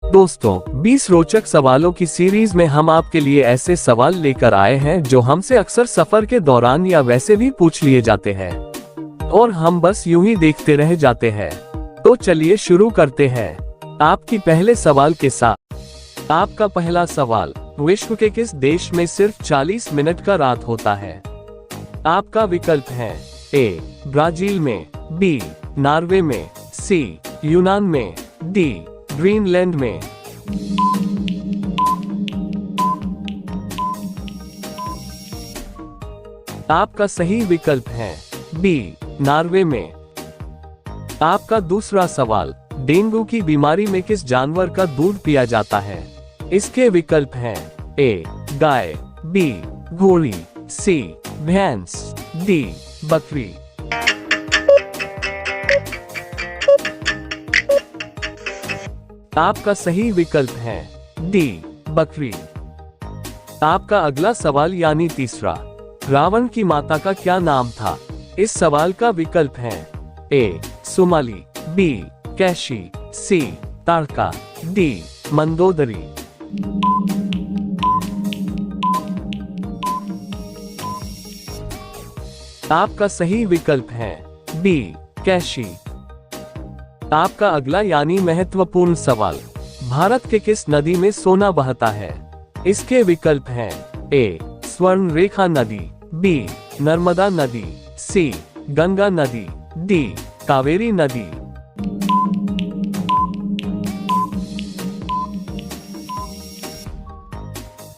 दोस्तों, 20 रोचक सवालों की सीरीज में हम आपके लिए ऐसे सवाल लेकर आए हैं जो हमसे अक्सर सफर के दौरान या वैसे भी पूछ लिए जाते हैं और हम बस यूं ही देखते रह जाते हैं। तो चलिए शुरू करते हैं आपकी पहले सवाल के साथ। आपका पहला सवाल, विश्व के किस देश में सिर्फ 40 मिनट का रात होता है? आपका विकल्प है ए ब्राजील में, बी नॉर्वे में, सी यूनान में, डी ग्रीनलैंड में। आपका सही विकल्प है बी नॉर्वे में। आपका दूसरा सवाल, डेंगू की बीमारी में किस जानवर का दूध पिया जाता है? इसके विकल्प हैं ए गाय, बी घोड़ी, सी भैंस, डी बकरी। आपका सही विकल्प है डी बकरी। आपका अगला सवाल यानी तीसरा, रावण की माता का क्या नाम था? इस सवाल का विकल्प है ए सुमाली, बी कैशी, सी तारका, डी मंदोदरी। आपका सही विकल्प है बी कैशी। आपका अगला यानी महत्वपूर्ण सवाल, भारत के किस नदी में सोना बहता है? इसके विकल्प हैं ए स्वर्ण रेखा नदी, बी नर्मदा नदी, सी गंगा नदी, डी कावेरी नदी।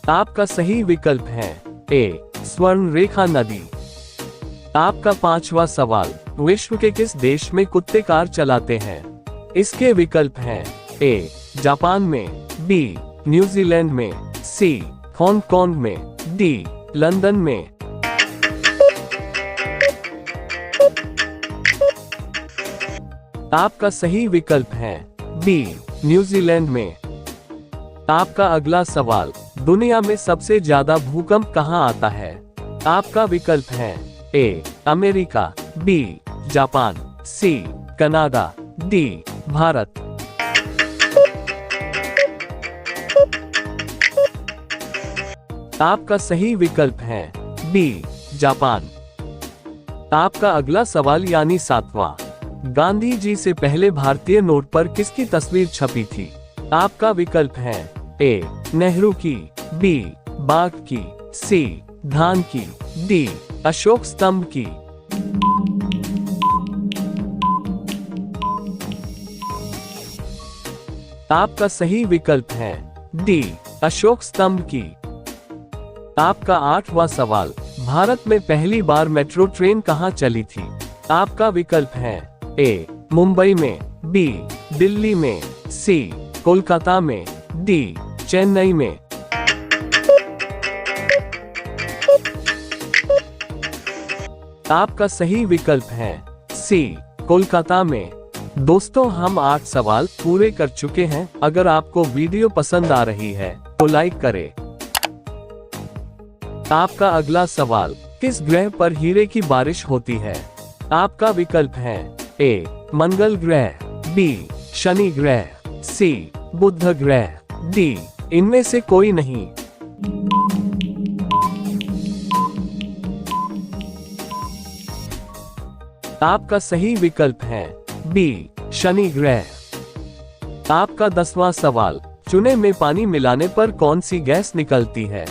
आपका सही विकल्प है ए स्वर्ण रेखा नदी। आपका पांचवा सवाल, विश्व के किस देश में कुत्ते कार चलाते हैं? इसके विकल्प हैं ए जापान में, बी न्यूजीलैंड में, सी हांगकांग में, डी लंदन में। आपका सही विकल्प है बी न्यूजीलैंड में। आपका अगला सवाल, दुनिया में सबसे ज्यादा भूकंप कहां आता है? आपका विकल्प है A America, B Japan, C Canada, D Bharat. आपका सही विकल्प है बी जापान। आपका अगला सवाल यानी सातवां, गांधी जी से पहले भारतीय नोट पर किसकी तस्वीर छपी थी? आपका विकल्प है ए नेहरू की, बी बाघ की, सी धान की, डी अशोक स्तंभ की। आपका सही विकल्प है डी अशोक स्तंभ की। आपका आठवां सवाल, भारत में पहली बार मेट्रो ट्रेन कहां चली थी? आपका विकल्प है ए मुंबई में, बी दिल्ली में, सी कोलकाता में, डी चेन्नई में। आपका सही विकल्प है सी कोलकाता में। दोस्तों, हम 8 सवाल पूरे कर चुके हैं। अगर आपको वीडियो पसंद आ रही है तो लाइक करें। आपका अगला सवाल, किस ग्रह पर हीरे की बारिश होती है? आपका विकल्प है ए मंगल ग्रह, बी शनि ग्रह, सी बुध ग्रह, डी इनमें से कोई नहीं। आपका सही विकल्प है बी शनि ग्रह। आपका 10वां सवाल, चूने में पानी मिलाने पर कौन सी गैस निकलती है?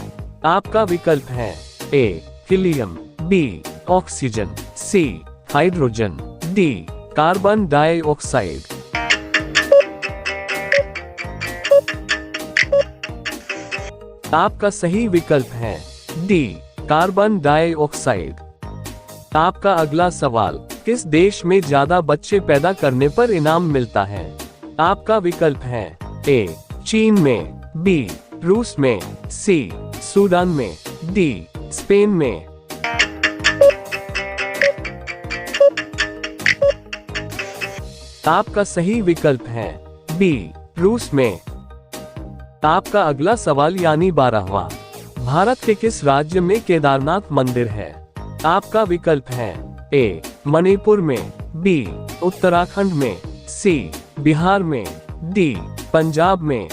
आपका विकल्प है ए helium, B oxygen, C hydrogen, D carbon dioxide. आपका सही विकल्प है डी कार्बन डाइऑक्साइड। आपका अगला सवाल, किस देश में ज्यादा बच्चे पैदा करने पर इनाम मिलता है? आपका विकल्प है ए चीन में, बी रूस में, सी सूडान में, डी स्पेन में। आपका सही विकल्प है बी रूस में। आपका अगला सवाल यानी 12वां, भारत के किस राज्य में केदारनाथ मंदिर है? आपका विकल्प है ए मणिपुर में, बी उत्तराखंड में, सी बिहार में, डी पंजाब में।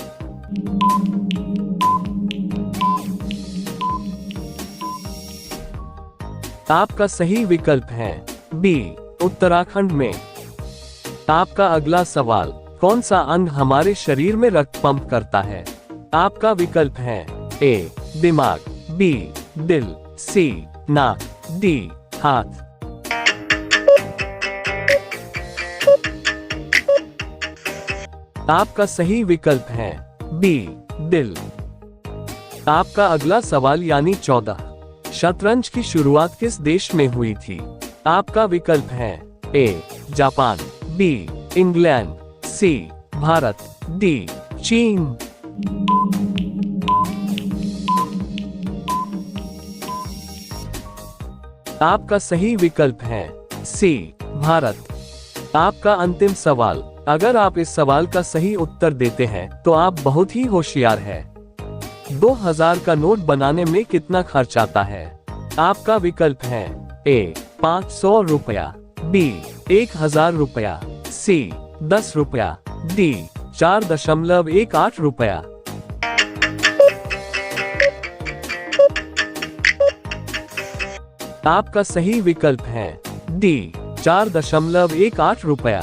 आपका सही विकल्प है बी, उत्तराखंड में। आपका अगला सवाल, कौन सा अंग हमारे शरीर में रक्त पंप करता है? आपका विकल्प है ए, दिमाग, बी, दिल, सी, नाक, डी, हाथ। आपका सही विकल्प है बी, दिल। आपका अगला सवाल यानी 14, शतरंज की शुरुआत किस देश में हुई थी? आपका विकल्प है ए, जापान, बी, इंग्लैंड, सी, भारत, डी, चीन। आपका सही विकल्प है सी, भारत। आपका अंतिम सवाल, अगर आप इस सवाल का सही उत्तर देते हैं तो आप बहुत ही होशियार हैं। 2000 का नोट बनाने में कितना खर्च आता है? आपका विकल्प है ए, 500 रुपया, बी, 1000 रुपया, सी, 10 रुपया, डी, 4.18 रुपया। आपका सही विकल्प है डी, 4.18 रुपया।